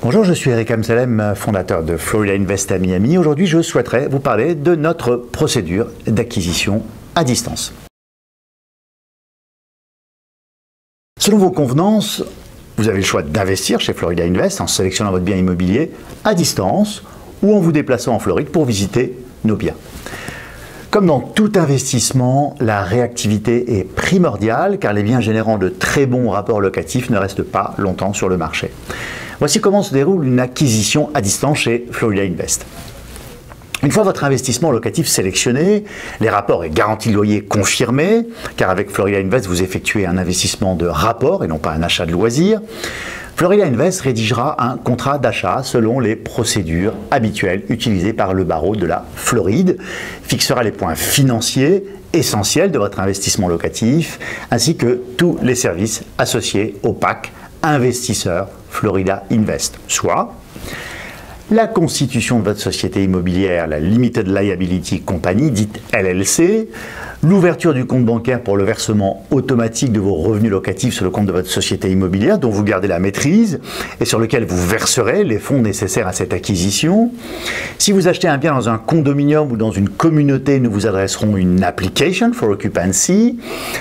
Bonjour, je suis Eric Amsalem, fondateur de Florida Invest à Miami. Aujourd'hui, je souhaiterais vous parler de notre procédure d'acquisition à distance. Selon vos convenances, vous avez le choix d'investir chez Florida Invest en sélectionnant votre bien immobilier à distance ou en vous déplaçant en Floride pour visiter nos biens. Comme dans tout investissement, la réactivité est primordiale car les biens générant de très bons rapports locatifs ne restent pas longtemps sur le marché. Voici comment se déroule une acquisition à distance chez Florida Invest. Une fois votre investissement locatif sélectionné, les rapports et garanties de loyer confirmés, car avec Florida Invest, vous effectuez un investissement de rapport et non pas un achat de loisirs, Florida Invest rédigera un contrat d'achat selon les procédures habituelles utilisées par le barreau de la Floride, fixera les points financiers essentiels de votre investissement locatif, ainsi que tous les services associés au PAC investisseur Florida Invest, soit la constitution de votre société immobilière, la Limited Liability Company, dite LLC, l'ouverture du compte bancaire pour le versement automatique de vos revenus locatifs sur le compte de votre société immobilière dont vous gardez la maîtrise et sur lequel vous verserez les fonds nécessaires à cette acquisition. Si vous achetez un bien dans un condominium ou dans une communauté, nous vous adresserons une Application for Occupancy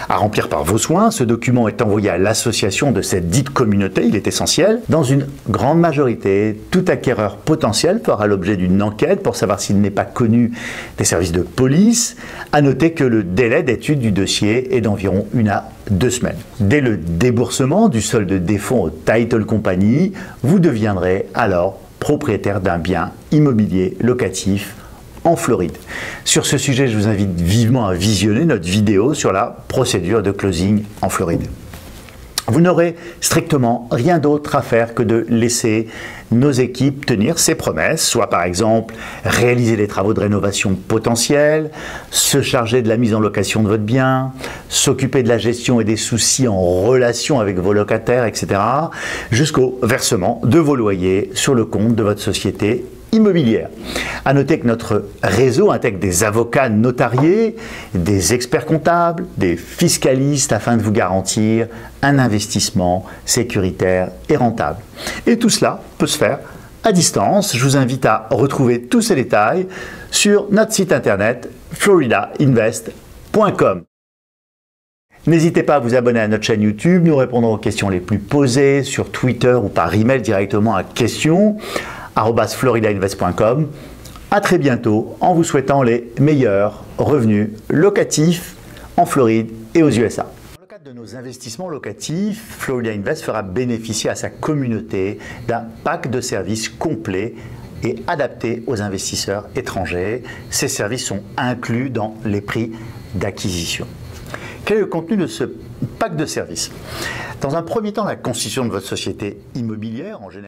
à remplir par vos soins. Ce document est envoyé à l'association de cette dite communauté, il est essentiel. Dans une grande majorité, tout acquéreur potentiel fera l'objet d'une enquête pour savoir s'il n'est pas connu des services de police. À noter que le délai d'étude du dossier est d'environ 1 à 2 semaines. Dès le déboursement du solde des fonds au Title Company, vous deviendrez alors propriétaire d'un bien immobilier locatif en Floride. Sur ce sujet, je vous invite vivement à visionner notre vidéo sur la procédure de closing en Floride. Vous n'aurez strictement rien d'autre à faire que de laisser nos équipes tenir ces promesses, soit par exemple réaliser les travaux de rénovation potentiels, se charger de la mise en location de votre bien, s'occuper de la gestion et des soucis en relation avec vos locataires, etc., jusqu'au versement de vos loyers sur le compte de votre société immobilière. À noter que notre réseau intègre des avocats notariés, des experts comptables, des fiscalistes afin de vous garantir un investissement sécuritaire et rentable. Et tout cela peut se faire à distance. Je vous invite à retrouver tous ces détails sur notre site internet floridainvest.com. N'hésitez pas à vous abonner à notre chaîne YouTube. Nous répondrons aux questions les plus posées sur Twitter ou par email directement à questions@floridainvest.com. À très bientôt en vous souhaitant les meilleurs revenus locatifs en Floride et aux USA. Dans le cadre de nos investissements locatifs, Florida Invest fera bénéficier à sa communauté d'un pack de services complet et adapté aux investisseurs étrangers. Ces services sont inclus dans les prix d'acquisition. Quel est le contenu de ce pack de services? Dans un premier temps, la constitution de votre société immobilière en général.